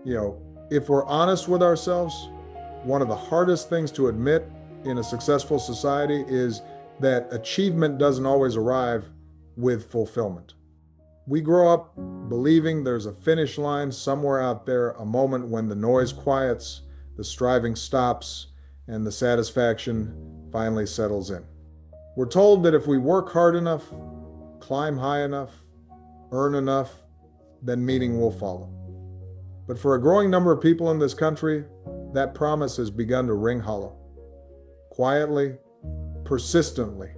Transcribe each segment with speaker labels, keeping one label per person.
Speaker 1: If we're honest with ourselves, one of the hardest things to admit in a successful society is that achievement doesn't always arrive with fulfillment. We grow up believing there's a finish line somewhere out there, a moment when the noise quiets, the striving stops, and the satisfaction finally settles in. We're told that if we work hard enough, climb high enough, earn enough, then meaning will follow. But for a growing number of people in this country, that promise has begun to ring hollow. Quietly, persistently,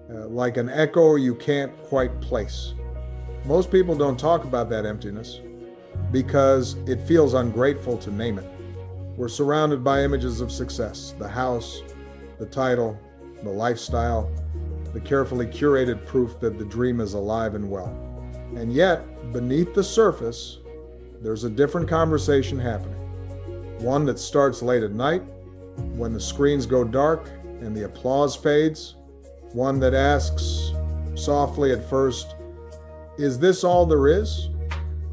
Speaker 1: like an echo you can't quite place. Most people don't talk about that emptiness because it feels ungrateful to name it. We're surrounded by images of success: the house, the title, the lifestyle, the carefully curated proof that the dream is alive and well. And yet, beneath the surface, there's a different conversation happening. One that starts late at night, when the screens go dark and the applause fades. One that asks, softly at first, is this all there is?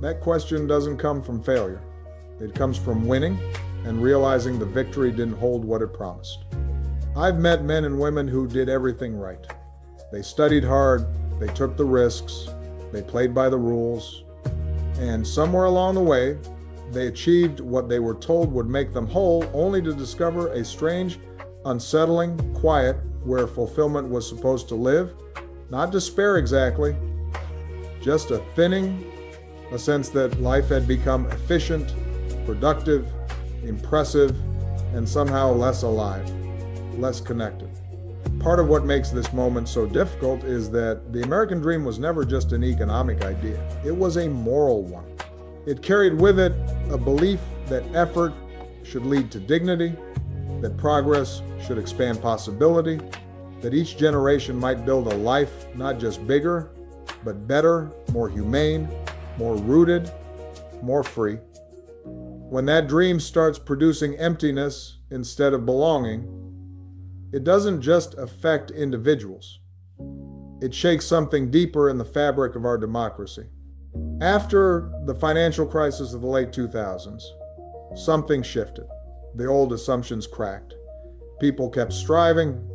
Speaker 1: That question doesn't come from failure. It comes from winning and realizing the victory didn't hold what it promised. I've met men and women who did everything right. They studied hard, they took the risks, they played by the rules, and somewhere along the way, they achieved what they were told would make them whole, only to discover a strange, unsettling quiet where fulfillment was supposed to live. Not despair exactly, just a thinning, a sense that life had become efficient, productive, impressive, and somehow less alive, less connected. Part of what makes this moment so difficult is that the American dream was never just an economic idea. It was a moral one. It carried with it a belief that effort should lead to dignity, that progress should expand possibility, that each generation might build a life not just bigger, but better, more humane, more rooted, more free. When that dream starts producing emptiness instead of belonging, it doesn't just affect individuals. It shakes something deeper in the fabric of our democracy. After the financial crisis of the late 2000s, something shifted. The old assumptions cracked. People kept striving,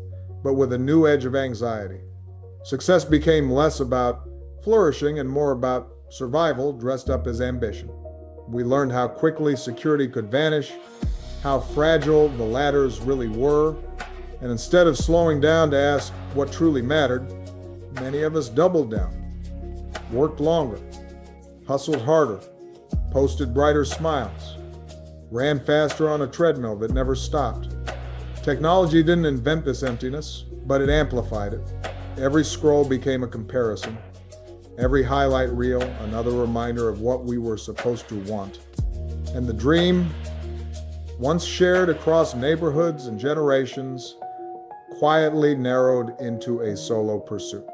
Speaker 1: but with a new edge of anxiety. Success became less about flourishing and more about survival dressed up as ambition. We learned how quickly security could vanish, how fragile the ladders really were, and instead of slowing down to ask what truly mattered, many of us doubled down, worked longer, hustled harder, posted brighter smiles, ran faster on a treadmill that never stopped. Technology didn't invent this emptiness, but it amplified it. Every scroll became a comparison. Every highlight reel, another reminder of what we were supposed to want. And the dream, once shared across neighborhoods and generations, quietly narrowed into a solo pursuit.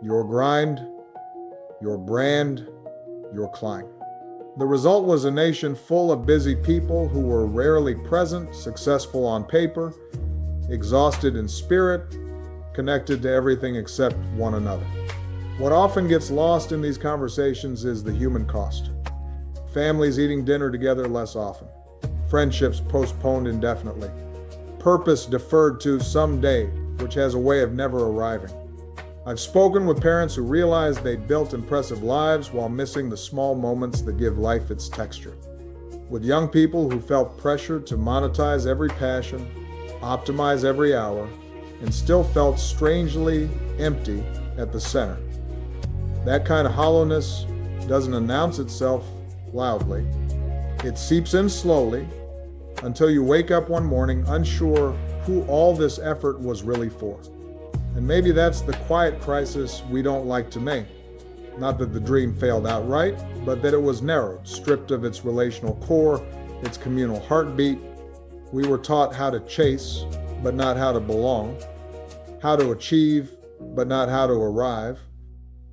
Speaker 1: Your grind, your brand, your climb. The result was a nation full of busy people who were rarely present, successful on paper, exhausted in spirit, connected to everything except one another. What often gets lost in these conversations is the human cost. Families eating dinner together less often. Friendships postponed indefinitely. Purpose deferred to someday, which has a way of never arriving. I've spoken with parents who realized they'd built impressive lives while missing the small moments that give life its texture. With young people who felt pressure to monetize every passion, optimize every hour, and still felt strangely empty at the center. That kind of hollowness doesn't announce itself loudly. It seeps in slowly until you wake up one morning unsure who all this effort was really for. And maybe that's the quiet crisis we don't like to name. Not that the dream failed outright, but that it was narrowed, stripped of its relational core, its communal heartbeat. We were taught how to chase, but not how to belong, how to achieve, but not how to arrive.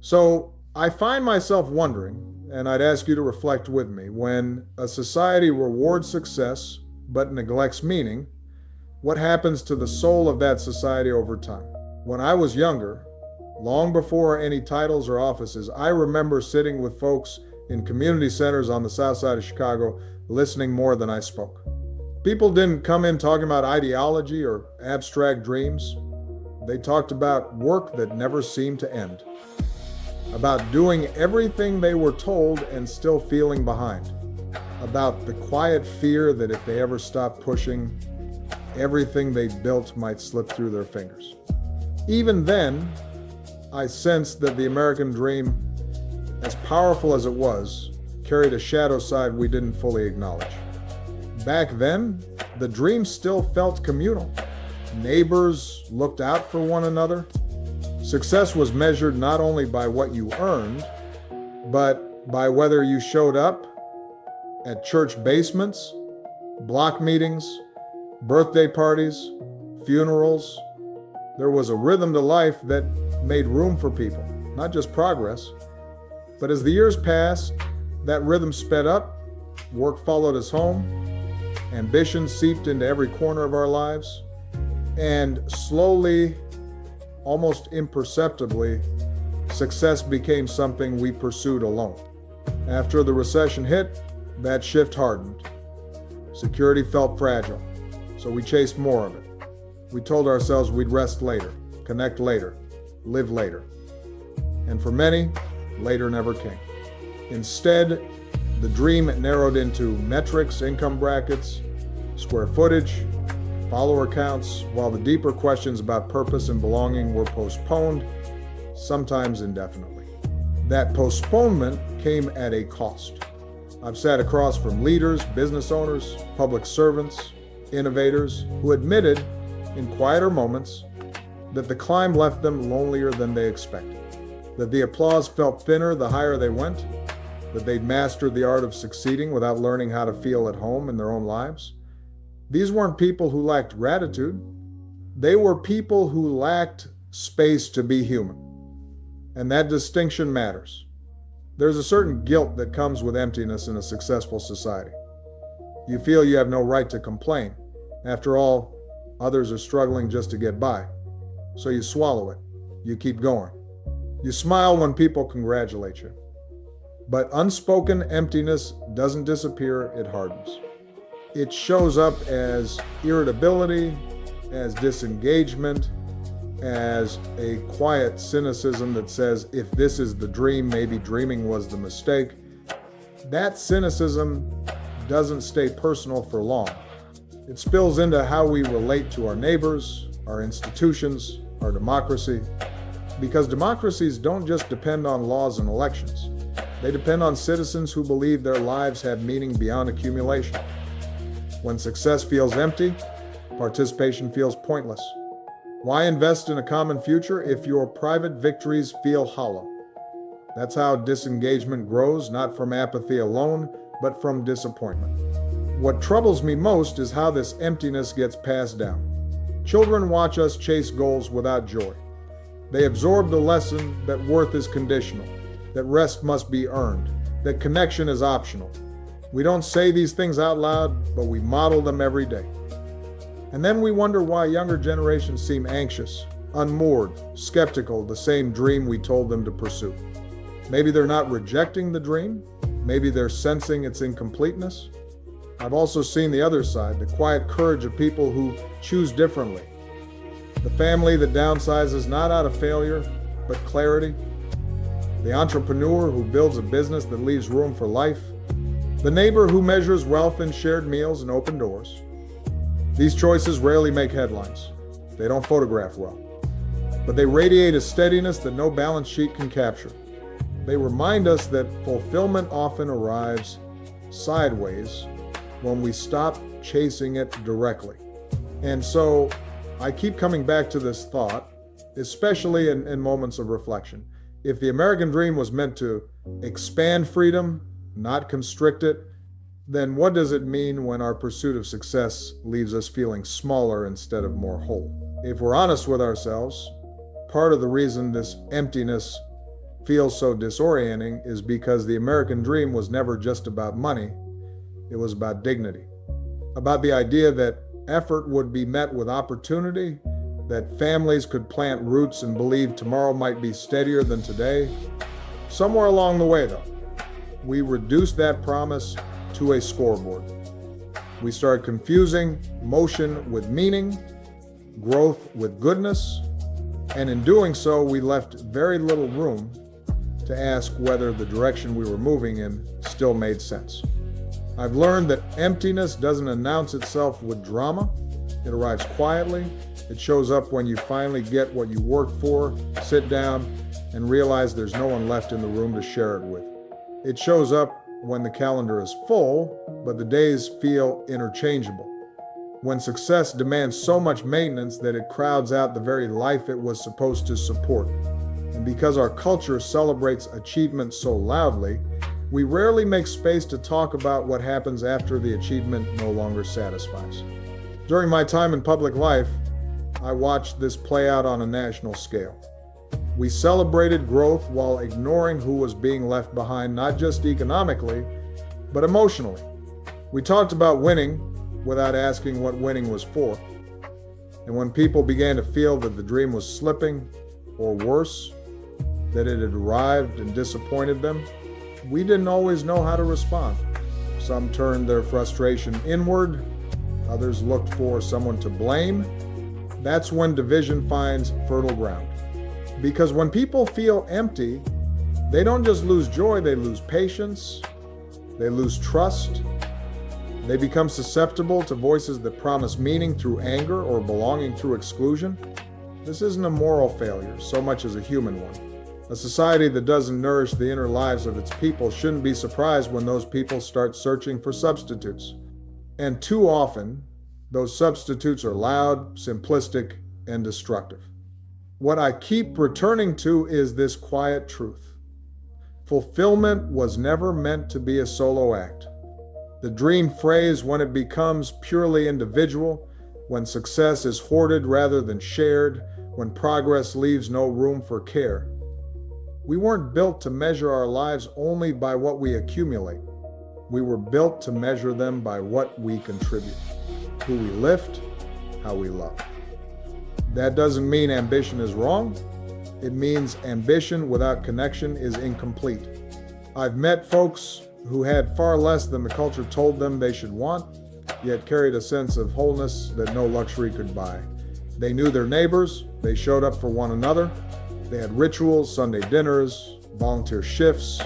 Speaker 1: So I find myself wondering, and I'd ask you to reflect with me, when a society rewards success but neglects meaning, what happens to the soul of that society over time? When I was younger, long before any titles or offices, I remember sitting with folks in community centers on the south side of Chicago, listening more than I spoke. People didn't come in talking about ideology or abstract dreams. They talked about work that never seemed to end, about doing everything they were told and still feeling behind, about the quiet fear that if they ever stopped pushing, everything they built might slip through their fingers. Even then, I sensed that the American dream, as powerful as it was, carried a shadow side we didn't fully acknowledge. Back then, the dream still felt communal. Neighbors looked out for one another. Success was measured not only by what you earned, but by whether you showed up at church basements, block meetings, birthday parties, funerals. There was a rhythm to life that made room for people, not just progress. But as the years passed, that rhythm sped up, work followed us home, ambition seeped into every corner of our lives, and slowly, almost imperceptibly, success became something we pursued alone. After the recession hit, that shift hardened. Security felt fragile, so we chased more of it. We told ourselves we'd rest later, connect later, live later. And for many, later never came. Instead, the dream narrowed into metrics, income brackets, square footage, follower counts, while the deeper questions about purpose and belonging were postponed, sometimes indefinitely. That postponement came at a cost. I've sat across from leaders, business owners, public servants, innovators who admitted in quieter moments that the climb left them lonelier than they expected, that the applause felt thinner the higher they went, that they'd mastered the art of succeeding without learning how to feel at home in their own lives. These weren't people who lacked gratitude. They were people who lacked space to be human. And that distinction matters. There's a certain guilt that comes with emptiness in a successful society. You feel you have no right to complain. After all, others are struggling just to get by. So you swallow it. You keep going. You smile when people congratulate you. But unspoken emptiness doesn't disappear, it hardens. It shows up as irritability, as disengagement, as a quiet cynicism that says, if this is the dream, maybe dreaming was the mistake. That cynicism doesn't stay personal for long. It spills into how we relate to our neighbors, our institutions, our democracy. Because democracies don't just depend on laws and elections. They depend on citizens who believe their lives have meaning beyond accumulation. When success feels empty, participation feels pointless. Why invest in a common future if your private victories feel hollow? That's how disengagement grows, not from apathy alone, but from disappointment. What troubles me most is how this emptiness gets passed down. Children watch us chase goals without joy. They absorb the lesson that worth is conditional, that rest must be earned, that connection is optional. We don't say these things out loud, but we model them every day. And then we wonder why younger generations seem anxious, unmoored, skeptical of the same dream we told them to pursue. Maybe they're not rejecting the dream. Maybe they're sensing its incompleteness. I've also seen the other side, the quiet courage of people who choose differently. The family that downsizes not out of failure, but clarity. The entrepreneur who builds a business that leaves room for life. The neighbor who measures wealth in shared meals and open doors. These choices rarely make headlines. They don't photograph well. But they radiate a steadiness that no balance sheet can capture. They remind us that fulfillment often arrives sideways when we stop chasing it directly. And so I keep coming back to this thought, especially in moments of reflection. If the American dream was meant to expand freedom, not constrict it, then what does it mean when our pursuit of success leaves us feeling smaller instead of more whole? If we're honest with ourselves, part of the reason this emptiness feels so disorienting is because the American dream was never just about money. It was about dignity, about the idea that effort would be met with opportunity, that families could plant roots and believe tomorrow might be steadier than today. Somewhere along the way, though, we reduced that promise to a scoreboard. We started confusing motion with meaning, growth with goodness, and in doing so, we left very little room to ask whether the direction we were moving in still made sense. I've learned that emptiness doesn't announce itself with drama. It arrives quietly. It shows up when you finally get what you worked for, sit down, and realize there's no one left in the room to share it with. It shows up when the calendar is full, but the days feel interchangeable. When success demands so much maintenance that it crowds out the very life it was supposed to support. And because our culture celebrates achievement so loudly, we rarely make space to talk about what happens after the achievement no longer satisfies. During my time in public life, I watched this play out on a national scale. We celebrated growth while ignoring who was being left behind, not just economically, but emotionally. We talked about winning without asking what winning was for. And when people began to feel that the dream was slipping, or worse, that it had arrived and disappointed them, we didn't always know how to respond. Some turned their frustration inward, others looked for someone to blame. That's when division finds fertile ground. Because when people feel empty, they don't just lose joy, they lose patience, they lose trust. They become susceptible to voices that promise meaning through anger or belonging through exclusion. This isn't a moral failure so much as a human one. A society that doesn't nourish the inner lives of its people shouldn't be surprised when those people start searching for substitutes. And too often, those substitutes are loud, simplistic, and destructive. What I keep returning to is this quiet truth. Fulfillment was never meant to be a solo act. The dream phrase, when it becomes purely individual, when success is hoarded rather than shared, when progress leaves no room for care. We weren't built to measure our lives only by what we accumulate. We were built to measure them by what we contribute, who we lift, how we love. That doesn't mean ambition is wrong. It means ambition without connection is incomplete. I've met folks who had far less than the culture told them they should want, yet carried a sense of wholeness that no luxury could buy. They knew their neighbors, they showed up for one another, they had rituals, Sunday dinners, volunteer shifts,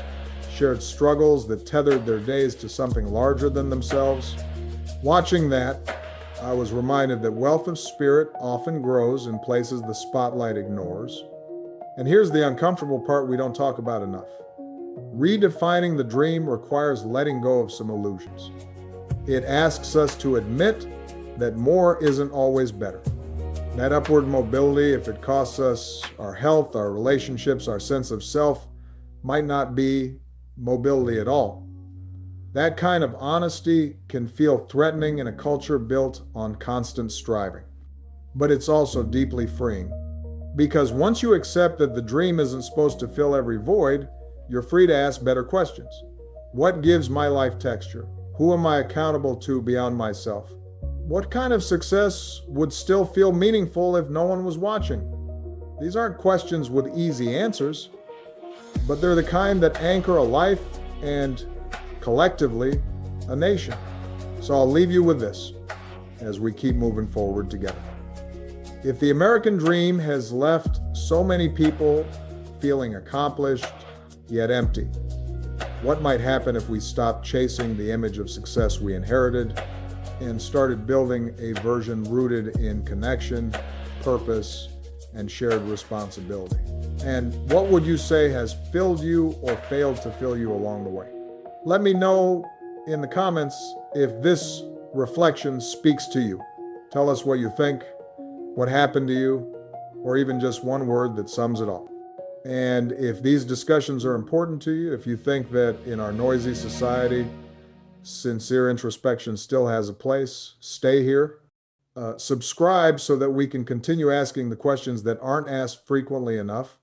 Speaker 1: shared struggles that tethered their days to something larger than themselves. Watching that, I was reminded that wealth of spirit often grows in places the spotlight ignores. And here's the uncomfortable part we don't talk about enough. Redefining the dream requires letting go of some illusions. It asks us to admit that more isn't always better. That upward mobility, if it costs us our health, our relationships, our sense of self, might not be mobility at all. That kind of honesty can feel threatening in a culture built on constant striving. But it's also deeply freeing. Because once you accept that the dream isn't supposed to fill every void, you're free to ask better questions. What gives my life texture? Who am I accountable to beyond myself? What kind of success would still feel meaningful if no one was watching? These aren't questions with easy answers, but they're the kind that anchor a life and, collectively, a nation. So I'll leave you with this as we keep moving forward together. If the American dream has left so many people feeling accomplished, yet empty, what might happen if we stopped chasing the image of success we inherited and started building a version rooted in connection, purpose, and shared responsibility? And what would you say has filled you or failed to fill you along the way? Let me know in the comments if this reflection speaks to you. Tell us what you think, what happened to you, or even just one word that sums it all. And if these discussions are important to you, if you think that in our noisy society, sincere introspection still has a place, stay here. Subscribe so that we can continue asking the questions that aren't asked frequently enough.